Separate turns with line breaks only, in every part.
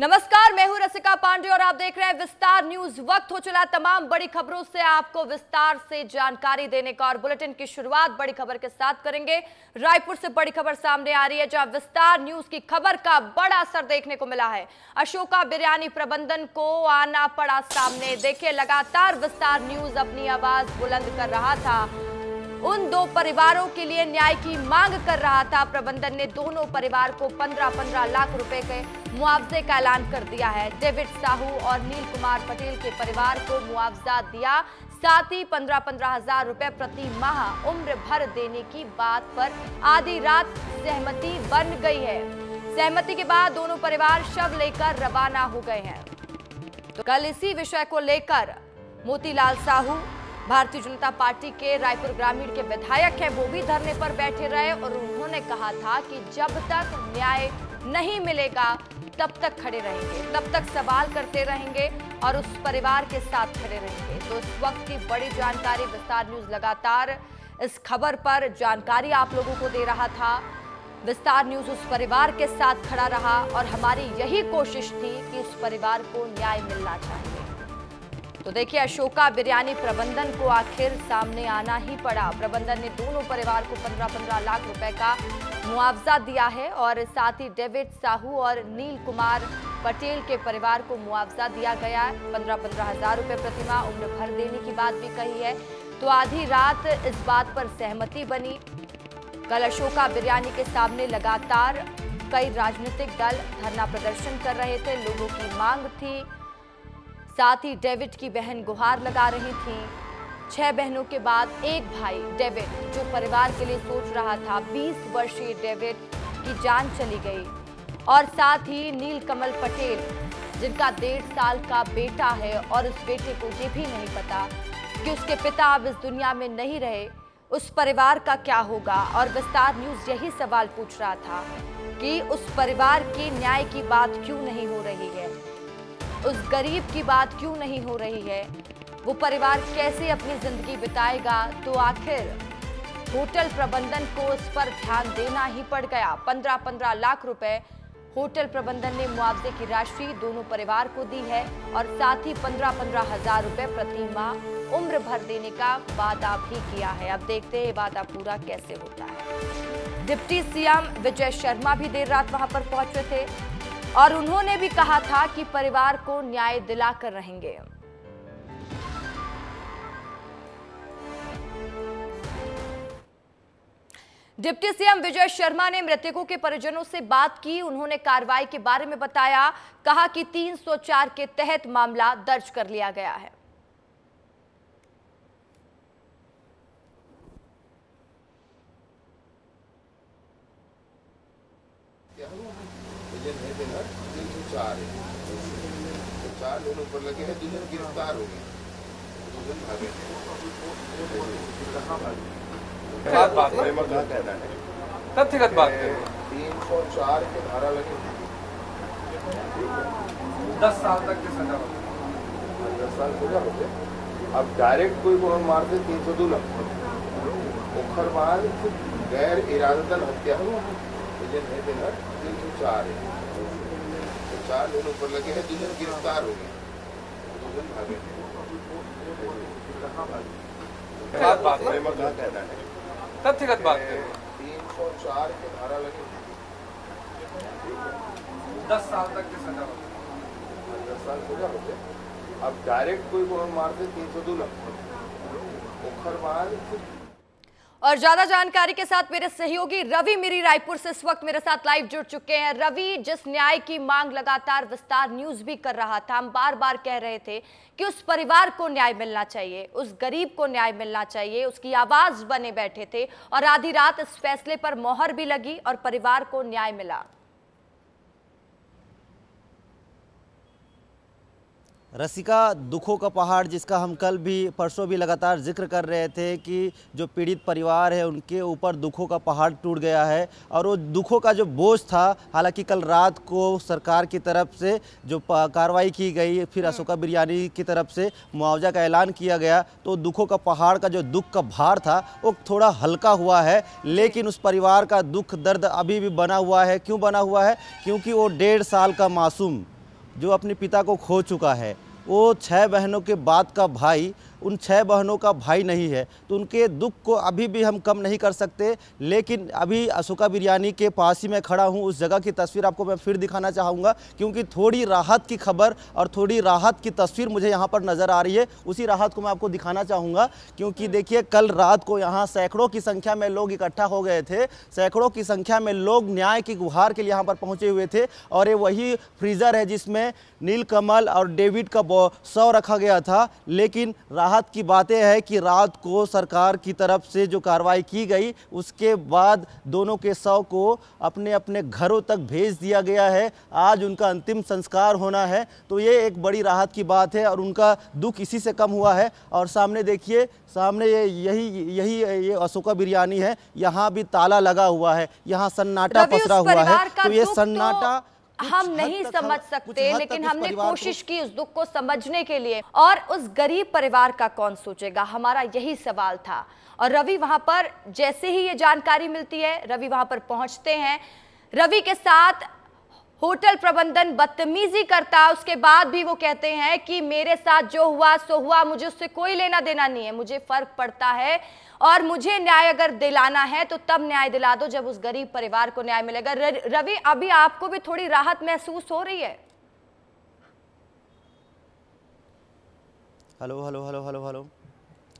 नमस्कार, मैं हूं रसिका पांडे और आप देख रहे हैं विस्तार न्यूज। वक्त हो चला तमाम बड़ी खबरों से आपको विस्तार से जानकारी देने का और बुलेटिन की शुरुआत बड़ी खबर के साथ करेंगे। रायपुर से बड़ी खबर सामने आ रही है, जहां विस्तार न्यूज की खबर का बड़ा असर देखने को मिला है। अशोका बिरयानी प्रबंधन को आना पड़ा सामने। देखिए, लगातार विस्तार न्यूज अपनी आवाज बुलंद कर रहा था, उन दो परिवारों के लिए न्याय की मांग कर रहा था। प्रबंधन ने दोनों परिवार को 15-15 लाख रुपए के मुआवजे का ऐलान कर दिया है। डेविड साहू और नील कुमार पटेल के परिवार को मुआवजा दिया, साथ ही 15-15 हजार रुपए प्रति माह उम्र भर देने की बात पर आधी रात सहमति बन गई है। सहमति के बाद दोनों परिवार शव लेकर रवाना हो गए हैं। तो कल इसी विषय को लेकर मोतीलाल साहू, भारतीय जनता पार्टी के रायपुर ग्रामीण के विधायक हैं, वो भी धरने पर बैठे रहे और उन्होंने कहा था कि जब तक न्याय नहीं मिलेगा तब तक खड़े रहेंगे, तब तक सवाल करते रहेंगे और उस परिवार के साथ खड़े रहेंगे। तो इस वक्त की बड़ी जानकारी, विस्तार न्यूज लगातार इस खबर पर जानकारी आप लोगों को दे रहा था। विस्तार न्यूज उस परिवार के साथ खड़ा रहा और हमारी यही कोशिश थी कि उस परिवार को न्याय मिलना चाहिए। तो देखिए, अशोका बिरयानी प्रबंधन को आखिर सामने आना ही पड़ा। प्रबंधन ने दोनों परिवार को 15-15 लाख रुपए का मुआवजा दिया है और साथ ही डेविड साहू और नील कुमार पटेल के परिवार को मुआवजा दिया गया है। 15-15 हजार रुपए प्रति माह उम्र भर देने की बात भी कही है। तो आधी रात इस बात पर सहमति बनी। कल अशोका बिरयानी के सामने लगातार कई राजनीतिक दल धरना प्रदर्शन कर रहे थे, लोगों की मांग थी। साथ ही डेविड की बहन गुहार लगा रही थी। 6 बहनों के बाद एक भाई डेविड, जो परिवार के लिए सोच रहा था, 20 वर्षीय डेविड की जान चली गई। और साथ ही नील कमल पटेल, जिनका 1.5 साल का बेटा है और उस बेटे को ये भी नहीं पता कि उसके पिता अब इस दुनिया में नहीं रहे, उस परिवार का क्या होगा। और विस्तार न्यूज यही सवाल पूछ रहा था कि उस परिवार की न्याय की बात क्यों नहीं हो रही है, उस गरीब की बात क्यों नहीं हो रही है, वो परिवार कैसे अपनी जिंदगी बिताएगा। तो आखिर होटल प्रबंधन को इस पर ध्यान देना ही पड़ गया। 15-15 लाख रुपए होटल प्रबंधन ने मुआवजे की राशि दोनों परिवार को दी है और साथ ही 15-15 हजार रुपए प्रति माह उम्र भर देने का वादा भी किया है। अब देखते हैं ये वादा पूरा कैसे होता है। डिप्टी सीएम विजय शर्मा भी देर रात वहां पर पहुंचे थे और उन्होंने भी कहा था कि परिवार को न्याय दिलाकर रहेंगे। डिप्टी सीएम विजय शर्मा ने मृतकों के परिजनों से बात की। उन्होंने कार्रवाई के बारे में बताया, कहा कि 304 के तहत मामला दर्ज कर लिया गया है।
चार लोगों पर लगे हैं, जिन्हें गिरफ्तार हो गए।
तथ्यगत बात
304 के धारा लगे,
10 साल तक की सजा
10 साल सजा होते। अब डायरेक्ट कोई को हम मारते 302 लग, मुखर मार गैर इरादतन हत्या 304 है। 4 लोगों पर लगे हैं, जिन्हें गिरफ्तार हो गए।
तथ्यगत बात
304 के धारा लगे,
10 साल तक की सजा
10 साल सजा होते। अब डायरेक्ट कोई को हम मारते 302 लग, मुखर मार।
और ज्यादा जानकारी के साथ मेरे सहयोगी रवि मिरी रायपुर से इस वक्त मेरे साथ लाइव जुड़ चुके हैं। रवि, जिस न्याय की मांग लगातार विस्तार न्यूज भी कर रहा था, हम बार बार कह रहे थे कि उस परिवार को न्याय मिलना चाहिए, उस गरीब को न्याय मिलना चाहिए, उसकी आवाज बने बैठे थे और आधी रात इस फैसले पर मोहर भी लगी और परिवार को न्याय मिला।
रसिका, दुखों का पहाड़, जिसका हम कल भी परसों भी लगातार जिक्र कर रहे थे कि जो पीड़ित परिवार है उनके ऊपर दुखों का पहाड़ टूट गया है और वो दुखों का जो बोझ था, हालांकि कल रात को सरकार की तरफ से जो कार्रवाई की गई, फिर अशोका बिरयानी की तरफ से मुआवजा का ऐलान किया गया, तो दुखों का पहाड़ का जो दुख का भार था वो थोड़ा हल्का हुआ है। लेकिन उस परिवार का दुख दर्द अभी भी बना हुआ है। क्यों बना हुआ है? क्योंकि वो 1.5 साल का मासूम जो अपने पिता को खो चुका है, वो 6 बहनों के बाद का भाई उन 6 बहनों का भाई नहीं है, तो उनके दुख को अभी भी हम कम नहीं कर सकते। लेकिन अभी अशोका बिरयानी के पास ही मैं खड़ा हूँ, उस जगह की तस्वीर आपको मैं फिर दिखाना चाहूँगा, क्योंकि थोड़ी राहत की खबर और थोड़ी राहत की तस्वीर मुझे यहाँ पर नज़र आ रही है। उसी राहत को मैं आपको दिखाना चाहूँगा, क्योंकि देखिए कल रात को यहाँ सैकड़ों की संख्या में लोग इकट्ठा हो गए थे, सैकड़ों की संख्या में लोग न्याय की गुहार के लिए यहाँ पर पहुँचे हुए थे। और ये वही फ्रीज़र है जिसमें नीलकमल और डेविड का शव रखा गया था। लेकिन राहत की बातें हैं कि रात को सरकार की तरफ से जो कार्रवाई की गई, उसके बाद दोनों के शव को अपने अपने घरों तक भेज दिया गया है। आज उनका अंतिम संस्कार होना है, तो ये एक बड़ी राहत की बात है और उनका दुख इसी से कम हुआ है। और सामने देखिए, सामने ये अशोका बिरयानी है, यहाँ भी ताला लगा हुआ है, यहाँ सन्नाटा पसरा हुआ है। तो ये सन्नाटा
हम नहीं समझ सकते, लेकिन हमने कोशिश की उस दुख को समझने के लिए। और उस गरीब परिवार का कौन सोचेगा, हमारा यही सवाल था। और रवि वहां पर जैसे ही ये जानकारी मिलती है, रवि वहां पर पहुंचते हैं। रवि के साथ होटल प्रबंधन बदतमीजी करता, उसके बाद भी वो कहते हैं कि मेरे साथ जो हुआ सो हुआ, मुझे उससे कोई लेना देना नहीं है, मुझे फर्क पड़ता है और मुझे न्याय अगर दिलाना है तो तब न्याय दिला दो जब उस गरीब परिवार को न्याय मिलेगा। रवि, अभी आपको भी थोड़ी राहत महसूस हो रही है?
Hello hello hello hello hello,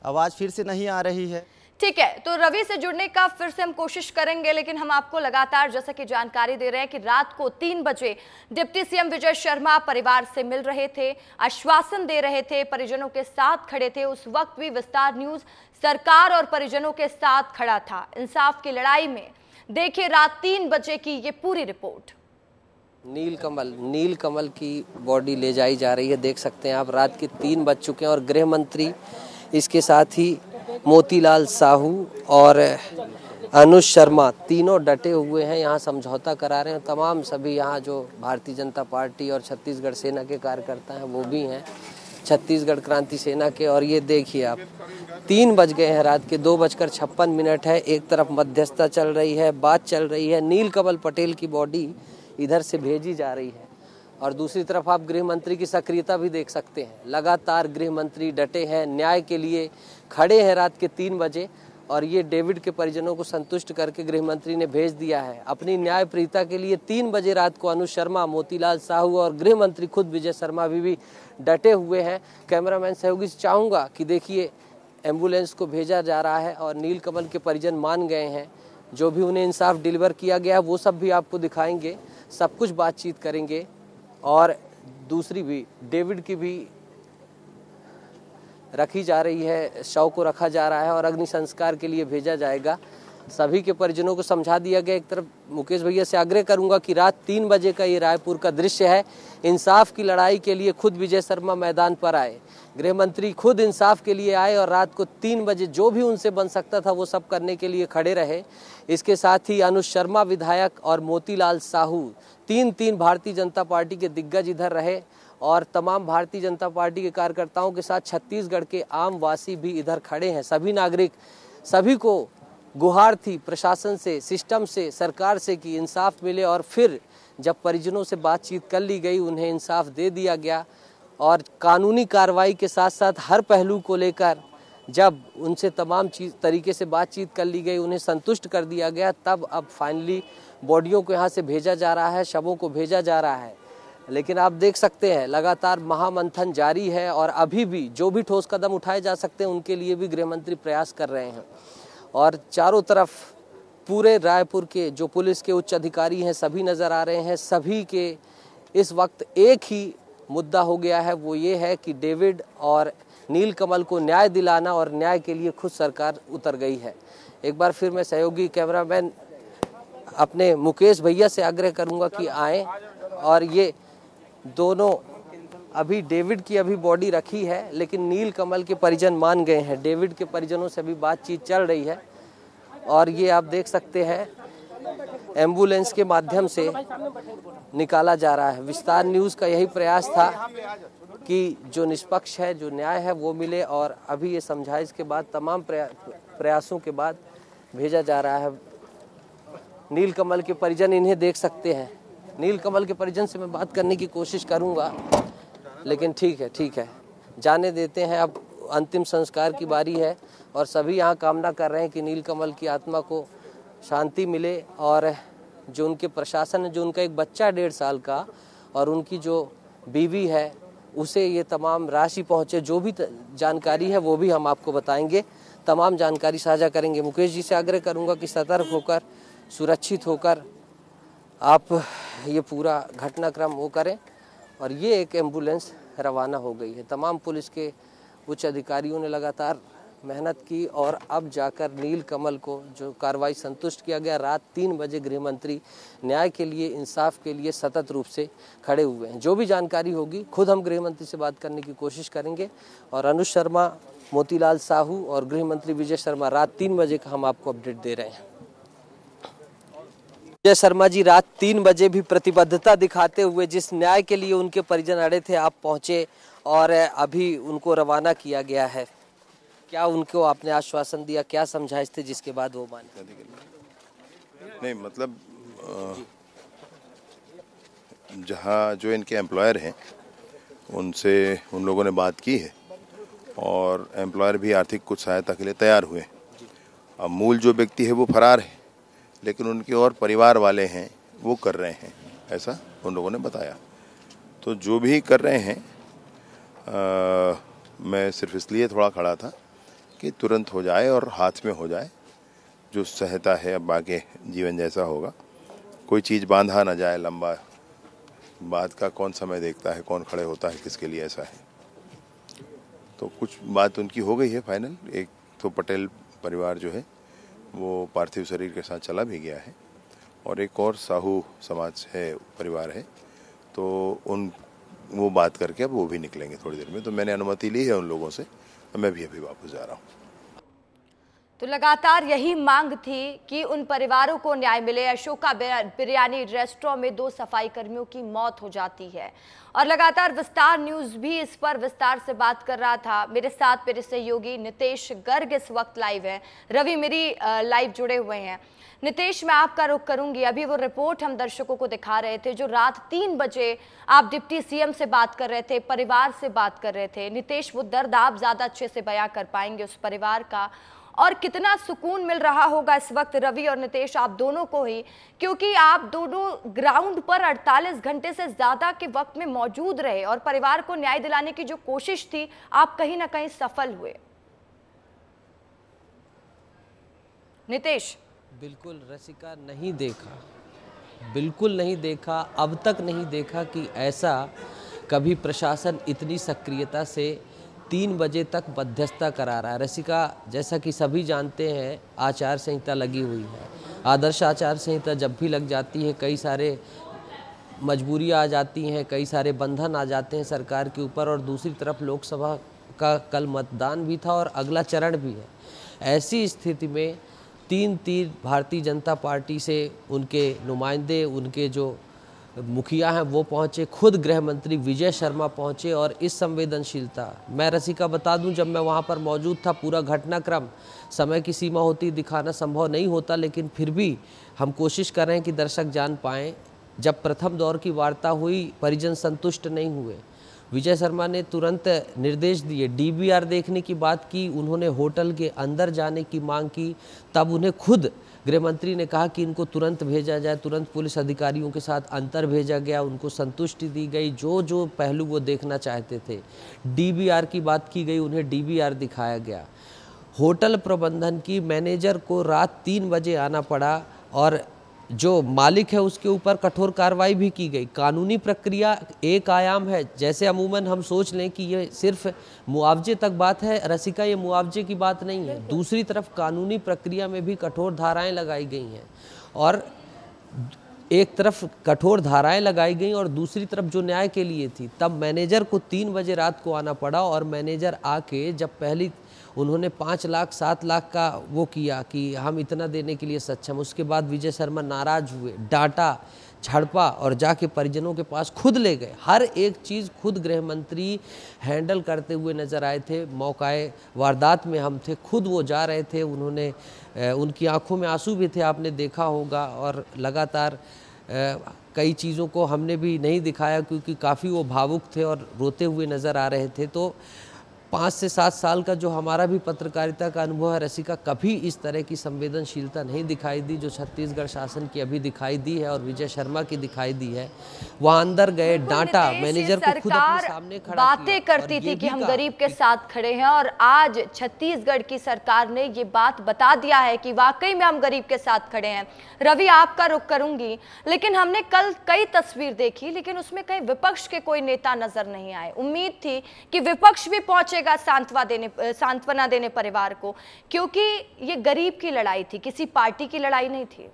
आवाज फिर से नहीं आ रही है।
ठीक है, तो रवि से जुड़ने का फिर से हम कोशिश करेंगे, लेकिन हम आपको लगातार जैसा कि जानकारी दे रहे हैं कि रात को 3 बजे डिप्टी सीएम विजय शर्मा परिवार से मिल रहे थे, आश्वासन दे रहे थे, परिजनों के साथ खड़े थे। उस वक्त भी विस्तार न्यूज सरकार और परिजनों के साथ खड़ा था इंसाफ की लड़ाई में। देखिए रात 3 बजे की ये पूरी रिपोर्ट।
नीलकमल की बॉडी ले जाई जा रही है, देख सकते हैं आप। रात के 3 बज चुके हैं और गृह मंत्री, इसके साथ ही मोतीलाल साहू और अनुज शर्मा तीनों डटे हुए हैं, यहाँ समझौता करा रहे हैं। तमाम सभी यहाँ जो भारतीय जनता पार्टी और छत्तीसगढ़ सेना के कार्यकर्ता हैं वो भी हैं, छत्तीसगढ़ क्रांति सेना के। और ये देखिए आप, 3 बज गए हैं, रात के 2:56 है। एक तरफ मध्यस्थता चल रही है, बात चल रही है, नीलकमल पटेल की बॉडी इधर से भेजी जा रही है और दूसरी तरफ आप गृह मंत्री की सक्रियता भी देख सकते हैं। लगातार गृह मंत्री डटे हैं, न्याय के लिए खड़े हैं रात के 3 बजे। और ये डेविड के परिजनों को संतुष्ट करके गृह मंत्री ने भेज दिया है अपनी न्याय प्रियता के लिए। 3 बजे रात को अनुज शर्मा, मोतीलाल साहू और गृह मंत्री खुद विजय शर्मा भी डटे हुए हैं। कैमरामैन सहयोगी से चाहूँगा कि देखिए एम्बुलेंस को भेजा जा रहा है और नीलकमल के परिजन मान गए हैं। जो भी उन्हें इंसाफ डिलीवर किया गया है वो सब भी आपको दिखाएंगे, सब कुछ बातचीत करेंगे। और दूसरी भी डेविड की भी रखी जा रही है, शव को रखा जा रहा है और अग्नि संस्कार के लिए भेजा जाएगा। सभी के परिजनों को समझा दिया गया। एक तरफ मुकेश भैया से आग्रह करूंगा कि रात 3 बजे का ये रायपुर का दृश्य है। इंसाफ की लड़ाई के लिए खुद विजय शर्मा मैदान पर आए, गृह मंत्री खुद इंसाफ के लिए आए और रात को 3 बजे जो भी उनसे बन सकता था वो सब करने के लिए खड़े रहे। इसके साथ ही अनुज शर्मा विधायक और मोतीलाल साहू तीन भारतीय जनता पार्टी के दिग्गज इधर रहे और तमाम भारतीय जनता पार्टी के कार्यकर्ताओं के साथ छत्तीसगढ़ के आम वासी भी इधर खड़े हैं। सभी नागरिक, सभी को गुहार थी प्रशासन से, सिस्टम से, सरकार से कि इंसाफ मिले। और फिर जब परिजनों से बातचीत कर ली गई, उन्हें इंसाफ दे दिया गया और कानूनी कार्रवाई के साथ साथ हर पहलू को लेकर जब उनसे तमाम तरीके से बातचीत कर ली गई, उन्हें संतुष्ट कर दिया गया, तब अब फाइनली बॉडियों को यहाँ से भेजा जा रहा है, शवों को भेजा जा रहा है। लेकिन आप देख सकते हैं लगातार महामंथन जारी है और अभी भी जो भी ठोस कदम उठाए जा सकते हैं उनके लिए भी गृह मंत्री प्रयास कर रहे हैं। और चारों तरफ पूरे रायपुर के जो पुलिस के उच्च अधिकारी हैं सभी नज़र आ रहे हैं। सभी के इस वक्त एक ही मुद्दा हो गया है, वो ये है कि डेविड और नीलकमल को न्याय दिलाना और न्याय के लिए खुद सरकार उतर गई है। एक बार फिर मैं सहयोगी कैमरामैन अपने मुकेश भैया से आग्रह करूंगा कि आएँ। और ये दोनों, अभी डेविड की अभी बॉडी रखी है लेकिन नीलकमल के परिजन मान गए हैं। डेविड के परिजनों से अभी बातचीत चल रही है और ये आप देख सकते हैं एम्बुलेंस के माध्यम से निकाला जा रहा है। विस्तार न्यूज़ का यही प्रयास था कि जो निष्पक्ष है, जो न्याय है वो मिले और अभी ये समझाइश के बाद, तमाम प्रयासों के बाद भेजा जा रहा है। नीलकमल के परिजन इन्हें देख सकते हैं, नीलकमल के परिजन से मैं बात करने की कोशिश करूंगा, लेकिन ठीक है, जाने देते हैं। अब अंतिम संस्कार की बारी है और सभी यहाँ कामना कर रहे हैं कि नीलकमल की आत्मा को शांति मिले और जो उनके प्रशासन है, जो उनका एक बच्चा 1.5 साल का और उनकी जो बीवी है उसे ये तमाम राशि पहुँचे। जो भी जानकारी है वो भी हम आपको बताएंगे, तमाम जानकारी साझा करेंगे। मुकेश जी से आग्रह करूंगा कि सतर्क होकर, सुरक्षित होकर आप ये पूरा घटनाक्रम वो करें। और ये एक एम्बुलेंस रवाना हो गई है। तमाम पुलिस के उच्च अधिकारियों ने लगातार मेहनत की और अब जाकर नीलकमल को जो कार्रवाई संतुष्ट किया गया। रात 3 बजे गृह मंत्री न्याय के लिए, इंसाफ के लिए सतत रूप से खड़े हुए हैं। जो भी जानकारी होगी खुद हम गृह मंत्री से बात करने की कोशिश करेंगे। और अनुज शर्मा, मोतीलाल साहू और गृह मंत्री विजय शर्मा, रात 3 बजे का हम आपको अपडेट दे रहे हैं। विजय शर्मा जी, रात 3 बजे भी प्रतिबद्धता दिखाते हुए जिस न्याय के लिए उनके परिजन अड़े थे, आप पहुंचे और अभी उनको रवाना किया गया है। क्या उनको आपने आश्वासन दिया, क्या समझाइश थे जिसके बाद वो माने?
नहीं, मतलब जहाँ जो इनके एम्प्लॉयर हैं उनसे उन लोगों ने बात की है और एम्प्लॉयर भी आर्थिक कुछ सहायता के लिए तैयार हुए। अब मूल जो व्यक्ति है वो फरार है, लेकिन उनके और परिवार वाले हैं वो कर रहे हैं, ऐसा उन लोगों ने बताया। तो जो भी कर रहे हैं मैं सिर्फ इसलिए थोड़ा खड़ा था कि तुरंत हो जाए और हाथ में हो जाए जो सहायता है। अब आगे जीवन जैसा होगा, कोई चीज़ बांधा ना जाए लंबा। बात का कौन समय देखता है, कौन खड़े होता है किसके लिए, ऐसा है। तो कुछ बात उनकी हो गई है फाइनल। एक तो पटेल परिवार जो है वो पार्थिव शरीर के साथ चला भी गया है और एक और साहू समाज है, परिवार है, तो वो बात करके अब वो भी निकलेंगे थोड़ी देर में। तो मैंने अनुमति ली है उन लोगों से, तो मैं भी अभी वापस जा रहा हूँ।
तो लगातार यही मांग थी कि उन परिवारों को न्याय मिले। अशोका बिरयानी रेस्टोरेंट में 2 सफाई कर्मियों की मौत हो जाती है और लगातार विस्तार न्यूज भी इस पर विस्तार से बात कर रहा था। मेरे साथ मेरे सहयोगी नितेश गर्ग इस वक्त लाइव है, रवि मेरी लाइव जुड़े हुए हैं। नितेश, मैं आपका रुख करूंगी। अभी वो रिपोर्ट हम दर्शकों को दिखा रहे थे जो रात 3 बजे आप डिप्टी सीएम से बात कर रहे थे, परिवार से बात कर रहे थे। नितेश, वो दर्द आप ज्यादा अच्छे से बयां कर पाएंगे उस परिवार का, और कितना सुकून मिल रहा होगा इस वक्त रवि और नितेश आप दोनों को ही, क्योंकि आप दोनों ग्राउंड पर 48 घंटे से ज्यादा के वक्त में मौजूद रहे और परिवार को न्याय दिलाने की जो कोशिश थी आप कहीं ना कहीं सफल हुए। नितेश।
बिल्कुल रसिका, नहीं देखा, बिल्कुल नहीं देखा, अब तक नहीं देखा कि ऐसा कभी प्रशासन इतनी सक्रियता से 3 बजे तक मध्यस्थता करा रहा है। रसिका, जैसा कि सभी जानते हैं आचार संहिता लगी हुई है। आदर्श आचार संहिता जब भी लग जाती है कई सारे मजबूरियां आ जाती हैं, कई सारे बंधन आ जाते हैं सरकार के ऊपर। और दूसरी तरफ लोकसभा का कल मतदान भी था और अगला चरण भी है। ऐसी स्थिति में 3 भारतीय जनता पार्टी से उनके नुमाइंदे, उनके जो मुखिया हैं वो पहुंचे, खुद गृह मंत्री विजय शर्मा पहुंचे। और इस संवेदनशीलता, मैं रसिका बता दूं, जब मैं वहां पर मौजूद था पूरा घटनाक्रम, समय की सीमा होती, दिखाना संभव नहीं होता, लेकिन फिर भी हम कोशिश कर रहे हैं कि दर्शक जान पाएँ। जब प्रथम दौर की वार्ता हुई, परिजन संतुष्ट नहीं हुए। विजय शर्मा ने तुरंत निर्देश दिए, डीबीआर देखने की बात की, उन्होंने होटल के अंदर जाने की मांग की। तब उन्हें खुद गृह मंत्री ने कहा कि इनको तुरंत भेजा जाए, तुरंत पुलिस अधिकारियों के साथ अंतर भेजा गया, उनको संतुष्टि दी गई, जो पहलू वो देखना चाहते थे। डीबीआर की बात की गई, उन्हें डीबीआर दिखाया गया। होटल प्रबंधन की मैनेजर को रात 3 बजे आना पड़ा और जो मालिक है उसके ऊपर कठोर कार्रवाई भी की गई। कानूनी प्रक्रिया एक आयाम है, जैसे अमूमन हम सोच लें कि ये सिर्फ मुआवजे तक बात है, रसिका ये मुआवजे की बात नहीं है। दूसरी तरफ कानूनी प्रक्रिया में भी कठोर धाराएं लगाई गई हैं और एक तरफ कठोर धाराएं लगाई गई और दूसरी तरफ जो न्याय के लिए थी। तब मैनेजर को 3 बजे रात को आना पड़ा और मैनेजर आके जब पहली उन्होंने 5 लाख 7 लाख का वो किया कि हम इतना देने के लिए सक्षम, उसके बाद विजय शर्मा नाराज हुए, डांटा, झड़पा और जाके परिजनों के पास खुद ले गए। हर एक चीज़ खुद गृह मंत्री हैंडल करते हुए नज़र आए थे। मौकाए वारदात में हम थे, खुद वो जा रहे थे, उन्होंने उनकी आंखों में आंसू भी थे, आपने देखा होगा। और लगातार कई चीज़ों को हमने भी नहीं दिखाया क्योंकि काफ़ी वो भावुक थे और रोते हुए नज़र आ रहे थे। तो 5 से 7 साल का जो हमारा भी पत्रकारिता का अनुभव है, रसिका, कभी इस तरह की संवेदनशीलता नहीं दिखाई दी जो छत्तीसगढ़ शासन की अभी दिखाई दी है और विजय शर्मा की दिखाई दी है। वहाँ अंदर गए, डांटा, मैनेजर को खुद अपने सामने खड़ा किया।
बातें करती थी कि हम गरीब के साथ खड़े हैं और आज छत्तीसगढ़ की सरकार ने ये बात बता दिया है कि वाकई में हम गरीब के साथ खड़े हैं। रवि, आपका रुख करूंगी, लेकिन हमने कल कई तस्वीर देखी, लेकिन उसमें कहीं विपक्ष के कोई नेता नजर नहीं आए। उम्मीद थी कि विपक्ष भी पहुंचे सांत्वना देने परिवार को, क्योंकि ये गरीब की लड़ाई थी, किसी पार्टी की लड़ाई नहीं थी।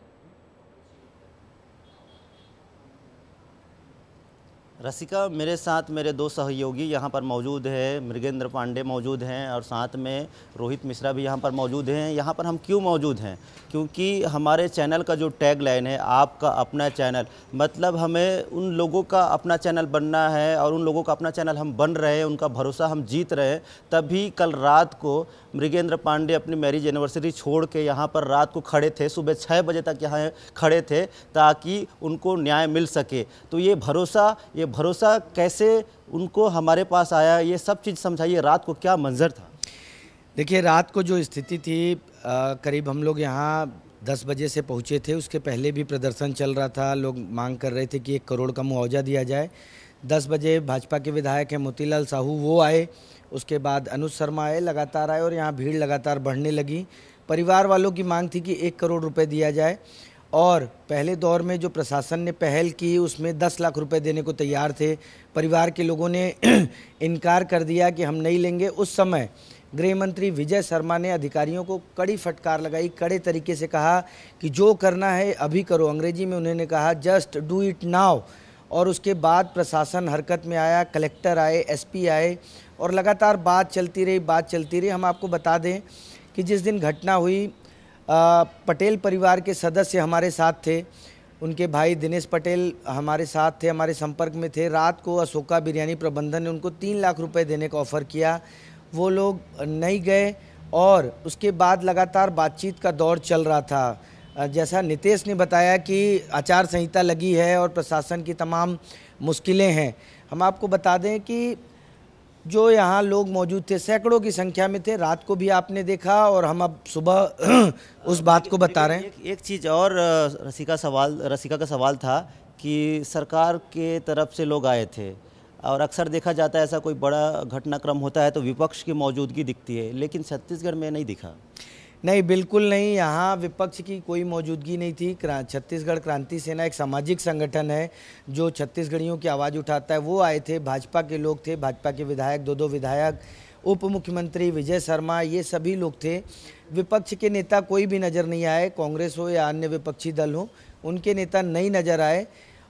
रसिका, मेरे साथ मेरे 2 सहयोगी यहाँ पर मौजूद है, मृगेंद्र पांडे मौजूद हैं और साथ में रोहित मिश्रा भी यहाँ पर मौजूद हैं। यहाँ पर हम क्यों मौजूद हैं? क्योंकि हमारे चैनल का जो टैग लाइन है, आपका अपना चैनल, मतलब हमें उन लोगों का अपना चैनल बनना है और उन लोगों का अपना चैनल हम बन रहे हैं, उनका भरोसा हम जीत रहे हैं। तभी कल रात को मृगेंद्र पांडे अपनी मैरिज एनिवर्सरी छोड़ के यहाँ पर रात को खड़े थे, सुबह 6 बजे तक यहाँ खड़े थे ताकि उनको न्याय मिल सके। तो ये भरोसा कैसे उनको हमारे पास आया, ये सब चीज़ समझाइए। रात को क्या मंजर था?
देखिए, रात को जो स्थिति थी, करीब हम लोग यहाँ 10 बजे से पहुँचे थे। उसके पहले भी प्रदर्शन चल रहा था, लोग मांग कर रहे थे कि 1 करोड़ का मुआवजा दिया जाए। 10 बजे भाजपा के विधायक हैं मोतीलाल साहू, वो आए, उसके बाद अनुज शर्मा आए, लगातार आए और यहाँ भीड़ लगातार बढ़ने लगी। परिवार वालों की मांग थी कि 1 करोड़ रुपए दिया जाए और पहले दौर में जो प्रशासन ने पहल की उसमें 10 लाख रुपए देने को तैयार थे। परिवार के लोगों ने इनकार कर दिया कि हम नहीं लेंगे। उस समय गृह मंत्री विजय शर्मा ने अधिकारियों को कड़ी फटकार लगाई, कड़े तरीके से कहा कि जो करना है अभी करो। अंग्रेजी में उन्होंने कहा जस्ट डू इट नाउ। और उसके बाद प्रशासन हरकत में आया, कलेक्टर आए, एसपी आए और लगातार बात चलती रही। हम आपको बता दें कि जिस दिन घटना हुई, पटेल परिवार के सदस्य हमारे साथ थे, उनके भाई दिनेश पटेल हमारे साथ थे, हमारे संपर्क में थे। रात को अशोका बिरयानी प्रबंधन ने उनको 3 लाख रुपए देने का ऑफ़र किया, वो लोग नहीं गए और उसके बाद लगातार बातचीत का दौर चल रहा था। जैसा नितेश ने बताया कि आचार संहिता लगी है और प्रशासन की तमाम मुश्किलें हैं। हम आपको बता दें कि जो यहाँ लोग मौजूद थे सैकड़ों की संख्या में थे, रात को भी आपने देखा और हम अब सुबह उस बात को बता रहे हैं।
एक चीज़ और रसिका का सवाल था कि सरकार के तरफ से लोग आए थे और अक्सर देखा जाता है ऐसा कोई बड़ा घटनाक्रम होता है तो विपक्ष की मौजूदगी दिखती है, लेकिन छत्तीसगढ़ में नहीं दिखा।
नहीं, बिल्कुल नहीं, यहाँ विपक्ष की कोई मौजूदगी नहीं थी। छत्तीसगढ़ क्रांति सेना एक सामाजिक संगठन है जो छत्तीसगढ़ियों की आवाज़ उठाता है, वो आए थे। भाजपा के लोग थे, भाजपा के विधायक, 2 विधायक, उप मुख्यमंत्री विजय शर्मा, ये सभी लोग थे। विपक्ष के नेता कोई भी नज़र नहीं आए, कांग्रेस हो या अन्य विपक्षी दल हो, उनके नेता नहीं नज़र आए।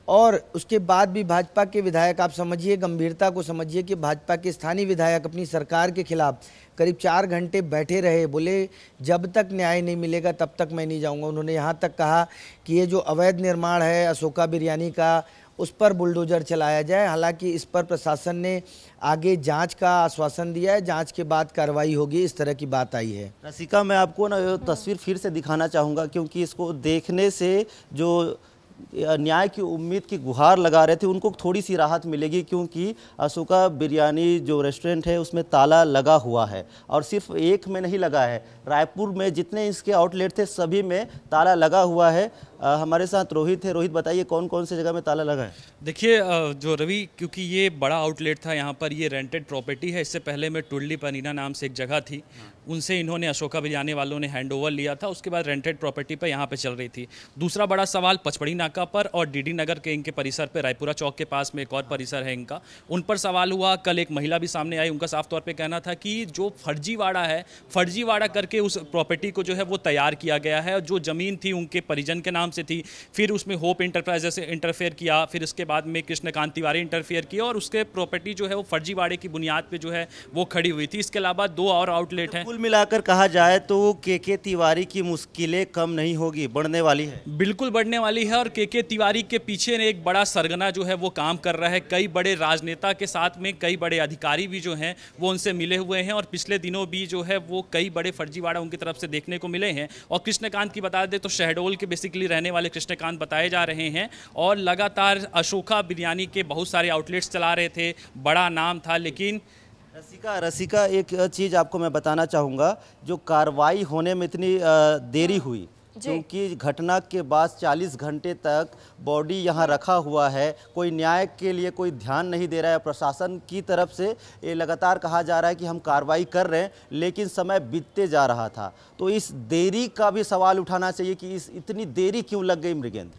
और उसके बाद भी भाजपा के विधायक, आप समझिए, गंभीरता को समझिए कि भाजपा के स्थानीय विधायक अपनी सरकार के खिलाफ करीब 4 घंटे बैठे रहे, बोले जब तक न्याय नहीं मिलेगा तब तक मैं नहीं जाऊंगा। उन्होंने यहाँ तक कहा कि ये जो अवैध निर्माण है अशोका बिरयानी का, उस पर बुलडोजर चलाया जाए। हालांकि इस पर प्रशासन ने आगे जांच का आश्वासन दिया है, जांच के बाद कार्रवाई होगी, इस तरह की बात आई है।
रसिका, मैं आपको ना तस्वीर फिर से दिखाना चाहूँगा क्योंकि इसको देखने से जो न्याय की उम्मीद की गुहार लगा रहे थे उनको थोड़ी सी राहत मिलेगी, क्योंकि अशोका बिरयानी जो रेस्टोरेंट है उसमें ताला लगा हुआ है और सिर्फ एक में नहीं लगा है, रायपुर में जितने इसके आउटलेट थे सभी में ताला लगा हुआ है। हमारे साथ रोहित है। रोहित, बताइए कौन कौन से जगह में ताला लगा है?
देखिए जो रवि, क्योंकि ये बड़ा आउटलेट था यहाँ पर, ये रेंटेड प्रॉपर्टी है। इससे पहले में टुल्ली पनीना नाम से एक जगह थी, उनसे इन्होंने अशोका बिरयानी वालों ने हैंडओवर लिया था। उसके बाद रेंटेड प्रॉपर्टी पर यहाँ पे चल रही थी। दूसरा बड़ा सवाल पचपड़ी नाका पर और डीडी नगर के इनके परिसर पे, रायपुरा चौक के पास में एक और परिसर है इनका, उन पर सवाल हुआ। कल एक महिला भी सामने आई, उनका साफ तौर पे कहना था कि जो फर्जीवाड़ा है, फर्जीवाड़ा करके उस प्रॉपर्टी को जो है वो तैयार किया गया है। जो ज़मीन थी उनके परिजन के नाम से थी, फिर उसमें होप इंटरप्राइजेस से इंटरफेयर किया, फिर इसके बाद में कृष्णकांत तिवारी इंटरफेयर किया और उसके प्रॉपर्टी जो है वो फर्जीवाड़े की बुनियाद पे जो है वो खड़ी हुई थी। इसके अलावा 2 और आउटलेट हैं।
कुल मिलाकर कहा जाए तो के तिवारी की मुश्किलें कम नहीं होगी, बढ़ने वाली है।
बिल्कुल बढ़ने वाली है और के तिवारी के पीछे एक बड़ा सरगना जो है वो काम कर रहा है। कई बड़े राजनेता के साथ में कई बड़े अधिकारी भी जो हैं वो उनसे मिले हुए हैं और पिछले दिनों भी जो है वो कई बड़े फर्जीवाड़ा उनकी तरफ से देखने को मिले हैं। और कृष्णकांत की बता दें तो शहडोल के बेसिकली रहने वाले कृष्णकांत बताए जा रहे हैं और लगातार अशोका बिरयानी के बहुत सारे आउटलेट्स चला रहे थे, बड़ा नाम था। लेकिन
रसिका एक चीज़ आपको मैं बताना चाहूँगा, जो कार्रवाई होने में इतनी देरी हुई क्योंकि घटना के बाद 40 घंटे तक बॉडी यहाँ रखा हुआ है, कोई न्याय के लिए कोई ध्यान नहीं दे रहा है। प्रशासन की तरफ से ये लगातार कहा जा रहा है कि हम कार्रवाई कर रहे हैं, लेकिन समय बीतते जा रहा था। तो इस देरी का भी सवाल उठाना चाहिए कि इतनी देरी क्यों लग गई मृगेंद्र?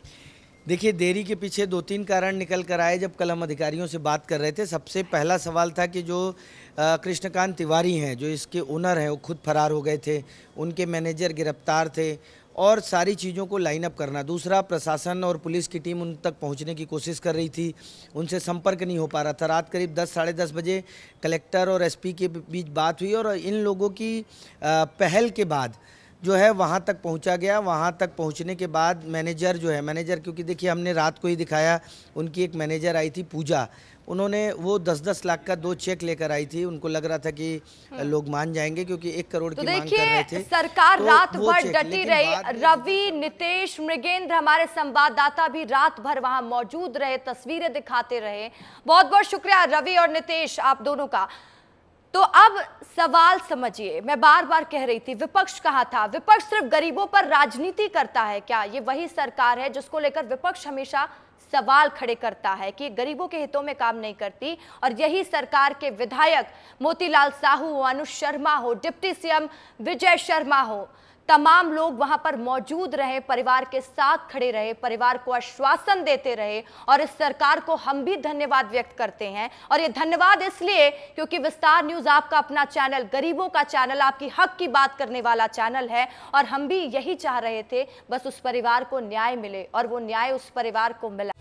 देखिए, देरी के पीछे 2-3 कारण निकल कर आए। जब कल हम अधिकारियों से बात कर रहे थे, सबसे पहला सवाल था कि जो कृष्णकांत तिवारी हैं, जो इसके ओनर हैं, वो खुद फरार हो गए थे, उनके मैनेजर गिरफ्तार थे और सारी चीज़ों को लाइन अप करना। दूसरा, प्रशासन और पुलिस की टीम उन तक पहुंचने की कोशिश कर रही थी, उनसे संपर्क नहीं हो पा रहा था। रात करीब 10 साढ़े 10 बजे कलेक्टर और एसपी के बीच बात हुई और इन लोगों की पहल के बाद जो है वहाँ तक पहुँचा गया। वहाँ तक पहुँचने के बाद मैनेजर जो है, मैनेजर क्योंकि देखिए हमने रात को ही दिखाया, उनकी एक मैनेजर आई थी पूजा, उन्होंने वो 10-10 लाख का 2 चेक लेकर आई थी। उनको लग रहा था कि लोग मान जाएंगे क्योंकि 1 करोड़ की मांग कर रहे थे।
सरकार रात भर डटी रही। रवि, नितेश, मृगेंद्र, हमारे संवाददाता भी रात भर वहां मौजूद रहे, तस्वीरें दिखाते रहे। बहुत बहुत शुक्रिया रवि और नितेश, आप दोनों का। तो अब सवाल समझिए, मैं बार बार कह रही थी, विपक्ष कहाँ था? विपक्ष सिर्फ गरीबों पर राजनीति करता है क्या? ये वही सरकार है जिसको लेकर विपक्ष हमेशा सवाल खड़े करता है कि गरीबों के हितों में काम नहीं करती। और यही सरकार के विधायक मोतीलाल साहू हो, अनुज शर्मा हो, डिप्टी सीएम विजय शर्मा हो, तमाम लोग वहां पर मौजूद रहे, परिवार के साथ खड़े रहे, परिवार को आश्वासन देते रहे। और इस सरकार को हम भी धन्यवाद व्यक्त करते हैं। और ये धन्यवाद इसलिए क्योंकि विस्तार न्यूज आपका अपना चैनल, गरीबों का चैनल, आपकी हक की बात करने वाला चैनल है। और हम भी यही चाह रहे थे, बस उस परिवार को न्याय मिले और वो न्याय उस परिवार को मिला।